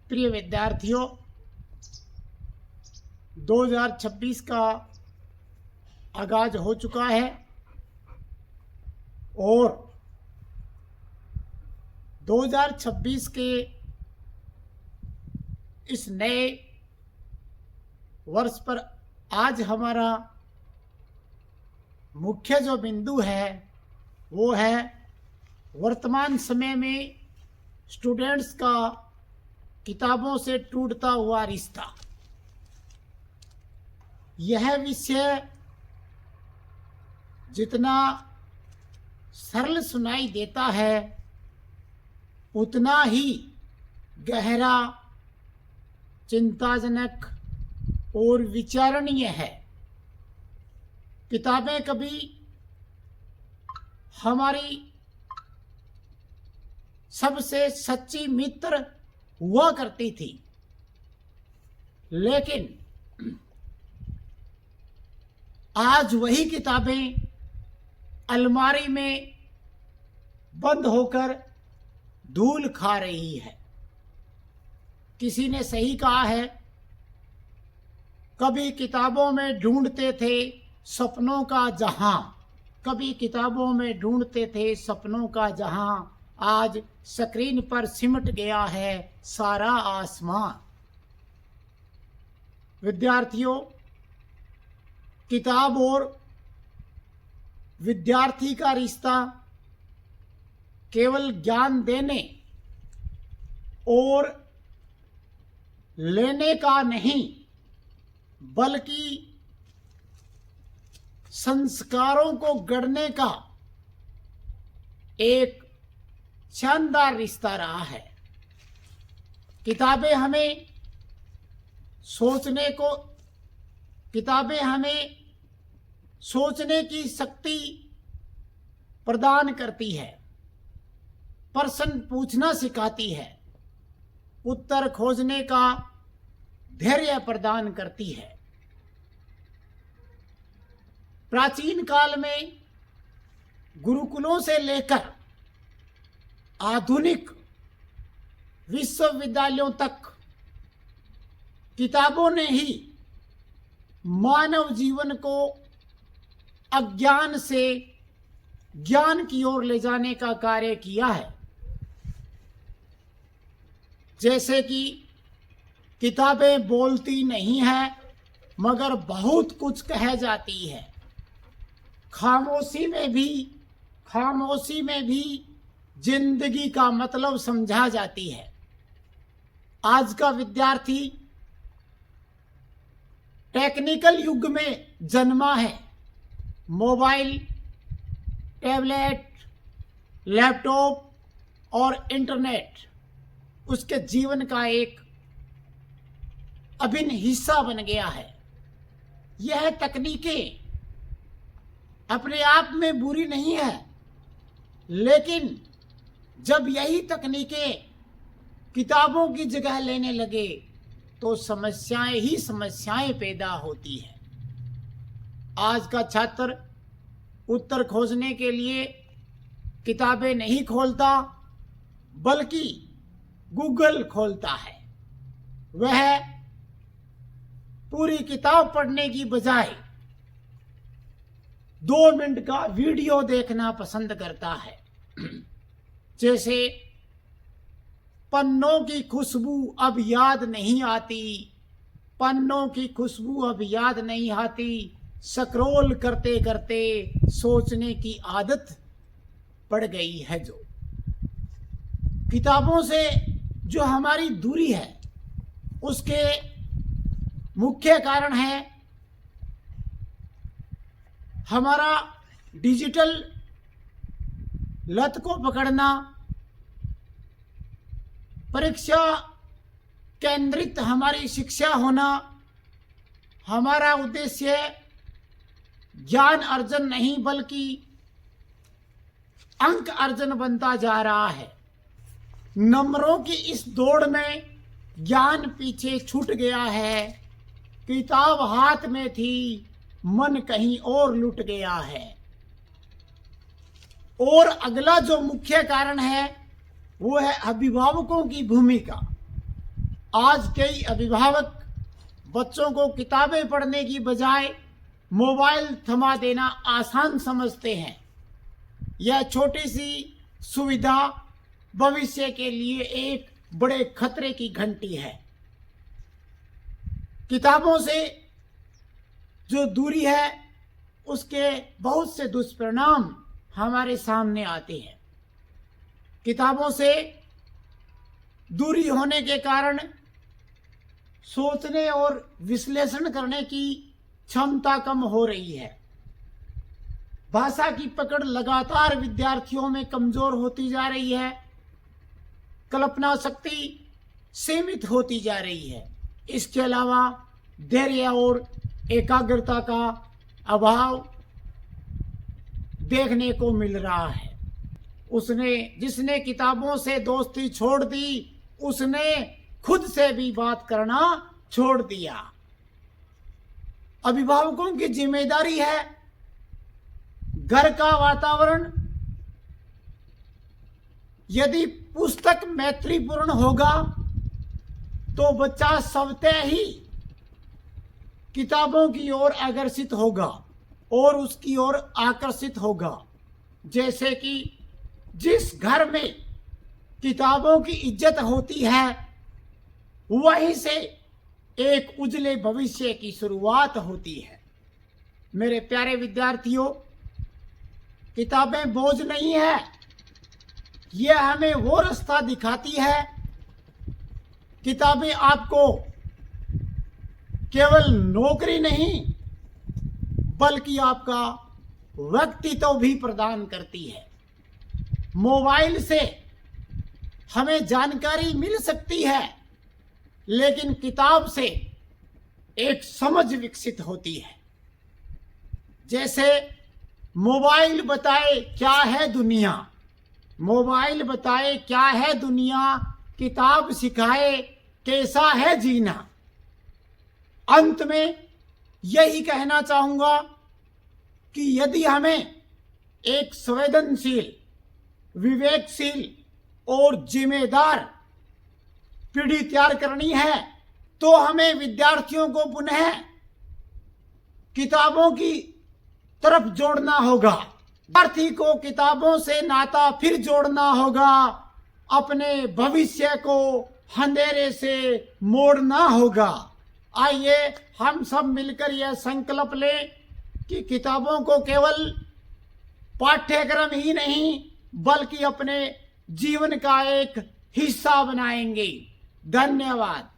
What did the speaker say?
प्रिय विद्यार्थियों, 2026 का आगाज हो चुका है और 2026 के इस नए वर्ष पर आज हमारा मुख्य जो बिंदु है वो है वर्तमान समय में स्टूडेंट्स का किताबों से टूटता हुआ रिश्ता। यह विषय जितना सरल सुनाई देता है उतना ही गहरा, चिंताजनक और विचारणीय है। किताबें कभी हमारी सबसे सच्ची मित्र हुआ करती थी, लेकिन आज वही किताबें अलमारी में बंद होकर धूल खा रही है। किसी ने सही कहा है, कभी किताबों में ढूंढते थे सपनों का जहां, कभी किताबों में ढूंढते थे सपनों का जहां, आज स्क्रीन पर सिमट गया है सारा आसमां। विद्यार्थियों, किताब और विद्यार्थी का रिश्ता केवल ज्ञान देने और लेने का नहीं, बल्कि संस्कारों को गढ़ने का एक शानदार रिश्ता रहा है। किताबें हमें सोचने की शक्ति प्रदान करती है, प्रश्न पूछना सिखाती है, उत्तर खोजने का धैर्य प्रदान करती है। प्राचीन काल में गुरुकुलों से लेकर आधुनिक विश्वविद्यालयों तक किताबों ने ही मानव जीवन को अज्ञान से ज्ञान की ओर ले जाने का कार्य किया है। जैसे कि किताबें बोलती नहीं हैं मगर बहुत कुछ कह जाती है। खामोशी में भी जिंदगी का मतलब समझा जाती है। आज का विद्यार्थी टेक्निकल युग में जन्मा है। मोबाइल, टैबलेट, लैपटॉप और इंटरनेट उसके जीवन का एक अभिन्न हिस्सा बन गया है। यह तकनीकें अपने आप में बुरी नहीं है, लेकिन जब यही तकनीकें किताबों की जगह लेने लगे तो समस्याएं ही समस्याएं पैदा होती है। आज का छात्र उत्तर खोजने के लिए किताबें नहीं खोलता बल्कि गूगल खोलता है। वह पूरी किताब पढ़ने की बजाय 2 मिनट का वीडियो देखना पसंद करता है। जैसे पन्नों की खुशबू अब याद नहीं आती, पन्नों की खुशबू अब याद नहीं आती, स्क्रॉल करते करते सोचने की आदत पड़ गई है। जो किताबों से जो हमारी दूरी है उसके मुख्य कारण है हमारा डिजिटल लत को पकड़ना, परीक्षा केंद्रित हमारी शिक्षा होना। हमारा उद्देश्य ज्ञान अर्जन नहीं बल्कि अंक अर्जन बनता जा रहा है। नंबरों की इस दौड़ में ज्ञान पीछे छूट गया है। किताब हाथ में थी, मन कहीं और लुट गया है। और अगला जो मुख्य कारण है वो है अभिभावकों की भूमिका। आज कई अभिभावक बच्चों को किताबें पढ़ने की बजाय मोबाइल थमा देना आसान समझते हैं। यह छोटी सी सुविधा भविष्य के लिए एक बड़े खतरे की घंटी है। किताबों से जो दूरी है उसके बहुत से दुष्परिणाम हमारे सामने आते हैं। किताबों से दूरी होने के कारण सोचने और विश्लेषण करने की क्षमता कम हो रही है। भाषा की पकड़ लगातार विद्यार्थियों में कमजोर होती जा रही है। कल्पना शक्ति सीमित होती जा रही है। इसके अलावा धैर्य और एकाग्रता का अभाव देखने को मिल रहा है। जिसने किताबों से दोस्ती छोड़ दी, उसने खुद से भी बात करना छोड़ दिया। अभिभावकों की जिम्मेदारी है घर का वातावरण यदि पुस्तक मैत्रीपूर्ण होगा तो बच्चा स्वतः ही किताबों की ओर आकर्षित होगा और उसकी ओर आकर्षित होगा। जैसे कि जिस घर में किताबों की इज्जत होती है वहीं से एक उज्जवल भविष्य की शुरुआत होती है। मेरे प्यारे विद्यार्थियों, किताबें बोझ नहीं है। यह हमें वो रास्ता दिखाती है। किताबें आपको केवल नौकरी नहीं बल्कि आपका व्यक्तित्व भी प्रदान करती है। मोबाइल से हमें जानकारी मिल सकती है, लेकिन किताब से एक समझ विकसित होती है। जैसे मोबाइल बताए क्या है दुनिया, मोबाइल बताए क्या है दुनिया, किताब सिखाए कैसा है जीना। अंत में यही कहना चाहूंगा कि यदि हमें एक संवेदनशील, विवेकशील और जिम्मेदार पीढ़ी तैयार करनी है तो हमें विद्यार्थियों को पुनः किताबों की तरफ जोड़ना होगा। विद्यार्थी को किताबों से नाता फिर जोड़ना होगा। अपने भविष्य को अंधेरे से मोड़ना होगा। आइए हम सब मिलकर यह संकल्प लें कि किताबों को केवल पाठ्यक्रम ही नहीं बल्कि अपने जीवन का एक हिस्सा बनाएंगे। धन्यवाद।